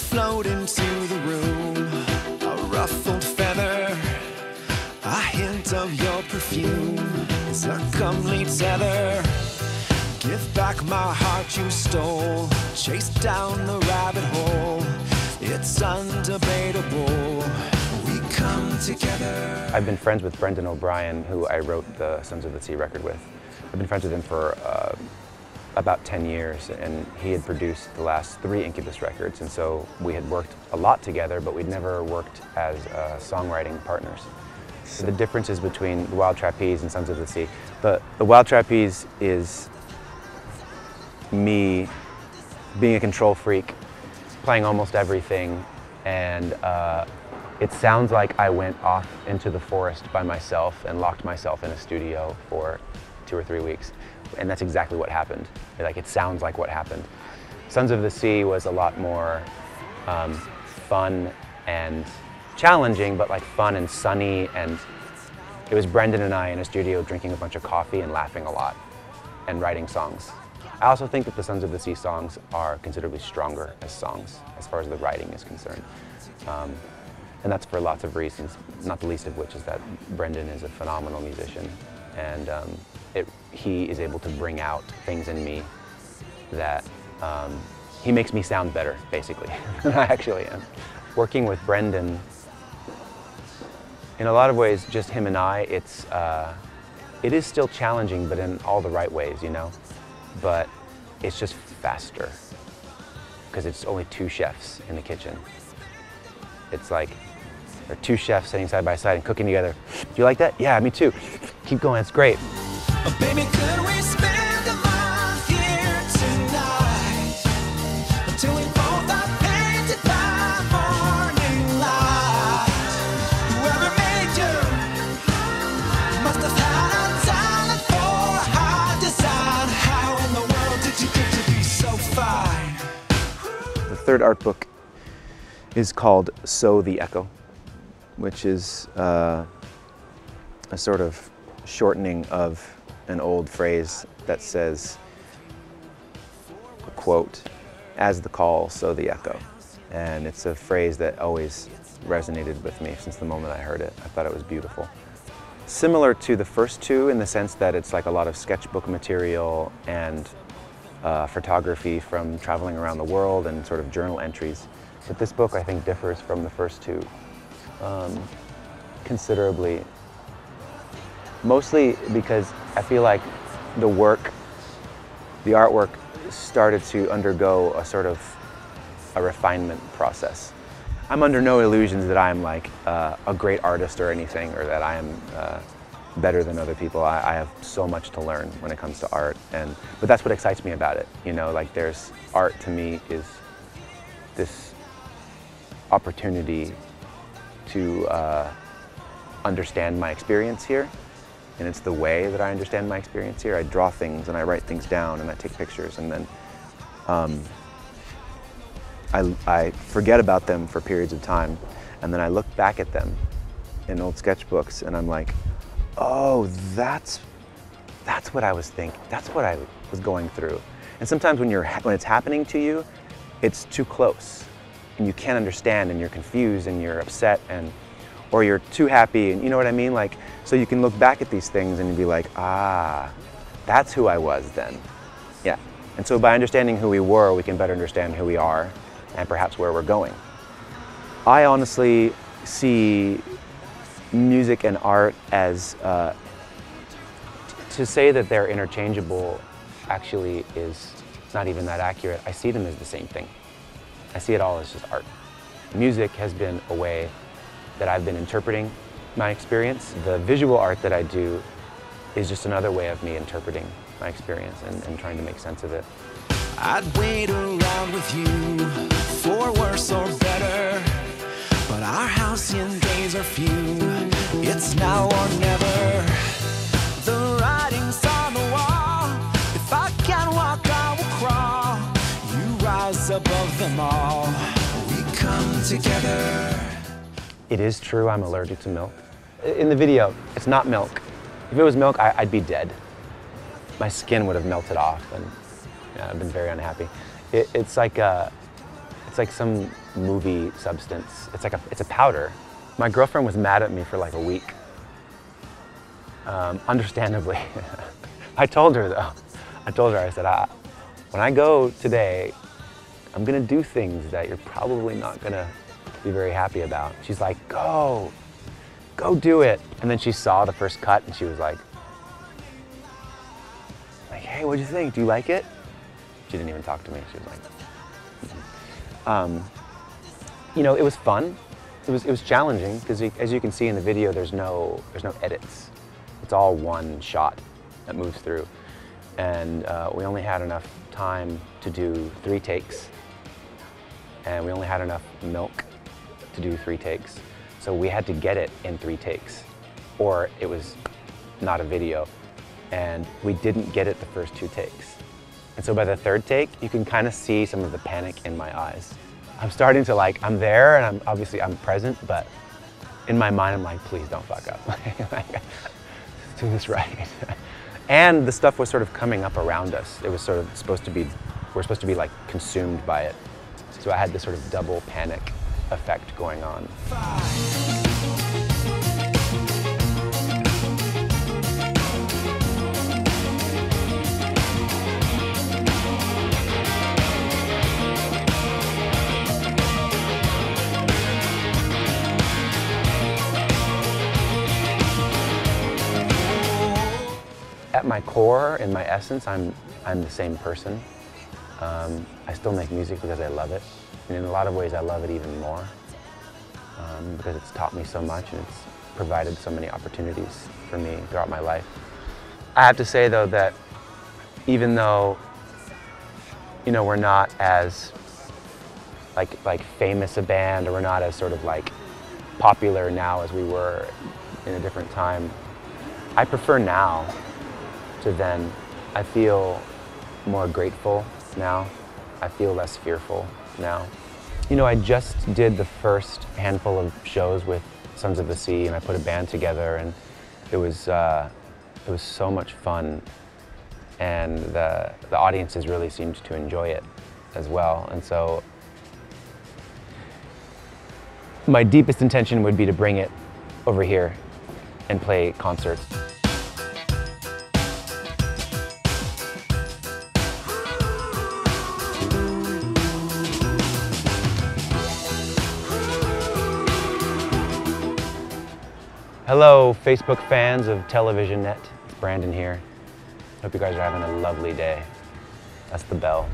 float into the room, a ruffled feather, a hint of your perfume is a comely tether. Give back my heart you stole, chase down the rabbit hole, it's undebatable, we come together. I've been friends with Brendan O'Brien, who I wrote the Sons of the Sea record with. I've been friends with him for about 10 years, and he had produced the last 3 Incubus records, and so we had worked a lot together, but we'd never worked as songwriting partners. So the differences between the Wild Trapeze and Sons of the Sea. The Wild Trapeze is me being a control freak, playing almost everything, and it sounds like I went off into the forest by myself and locked myself in a studio for 2 or 3 weeks. And that's exactly what happened. Like, it sounds like what happened. Sons of the Sea was a lot more fun and challenging, but like fun and sunny, and it was Brendan and I in a studio drinking a bunch of coffee and laughing a lot and writing songs. I also think that the Sons of the Sea songs are considerably stronger as songs as far as the writing is concerned. And that's for lots of reasons, not the least of which is that Brendan is a phenomenal musician, and he is able to bring out things in me that he makes me sound better, basically, than I actually am. Working with Brendan, in a lot of ways, just him and I, it is still challenging, but in all the right ways, you know? But it's just faster, because it's only 2 chefs in the kitchen. It's like, there are 2 chefs sitting side by side and cooking together. Do you like that? Yeah, me too. Keep going, it's great. Oh, baby, could we spend a month here tonight, until we both are painted by morning light? Whoever made you must have had a talent for a high design. How in the world did you get to be so fine? The third art book is called So the Echo, which is a sort of shortening of an old phrase that says, a quote, "As the call, so the echo." And it's a phrase that always resonated with me since the moment I heard it. I thought it was beautiful. Similar to the first 2 in the sense that it's like a lot of sketchbook material and photography from traveling around the world and sort of journal entries. But this book, I think, differs from the first 2 considerably. Mostly because I feel like the artwork started to undergo a sort of a refinement process. I'm under no illusions that I'm like a great artist or anything, or that I am better than other people. I have so much to learn when it comes to art, but that's what excites me about it. You know, like art to me is this opportunity to understand my experience here. And it's the way that I understand my experience here. I draw things and I write things down and I take pictures, and then I forget about them for periods of time, and then I look back at them in old sketchbooks and I'm like, oh, that's what I was thinking. That's what I was going through. And sometimes when it's happening to you, it's too close and you can't understand, and you're confused and you're upset, or you're too happy, and you know what I mean? Like, so you can look back at these things and be like, ah, that's who I was then. Yeah. And so by understanding who we were, we can better understand who we are and perhaps where we're going. I honestly see music and art as, to say that they're interchangeable actually is not even that accurate. I see them as the same thing. I see it all as just art. Music has been a way that I've been interpreting my experience. The visual art that I do is just another way of me interpreting my experience and trying to make sense of it. I'd wait around with you for worse or better, but our halcyon days are few. It's now or never. The writing's on the wall. If I can walk, I will crawl. You rise above them all. We come together. It is true I'm allergic to milk. In the video, it's not milk. If it was milk, I'd be dead. My skin would have melted off, and yeah, I've been very unhappy. It's like some movie substance. It's a powder. My girlfriend was mad at me for like a week. Understandably. I told her though. I said, when I go today, I'm gonna do things that you're probably not gonna be very happy about. She's like, go do it. And then she saw the first cut and she was like, hey, what'd you think? Do you like it? She didn't even talk to me. She was like, you know, it was fun. It was challenging because as you can see in the video, there's no edits. It's all one shot that moves through. And we only had enough time to do 3 takes. And we only had enough milk to do 3 takes. So we had to get it in 3 takes or it was not a video. And we didn't get it the first 2 takes. And so by the 3rd take, you can kind of see some of the panic in my eyes. I'm starting to like, I'm there and I'm present, but in my mind, I'm like, please don't fuck up. Let's do this right. And the stuff was sort of coming up around us. It was sort of we're supposed to be like consumed by it. So I had this sort of double panic effect going on. At my core, in my essence, I'm the same person. I still make music because I love it. And in a lot of ways, I love it even more because it's taught me so much and it's provided so many opportunities for me throughout my life. I have to say, though, that even though, you know, we're not as like famous a band, or we're not as sort of like popular now as we were in a different time, I prefer now to then. I feel more grateful now. I feel less fearful now. You know, I just did the first handful of shows with Sons of the Sea, and I put a band together, and it was so much fun, and the audiences really seemed to enjoy it as well. And so my deepest intention would be to bring it over here and play concerts. Hello, Facebook fans of Television Net. It's Brandon here. Hope you guys are having a lovely day. That's the bell.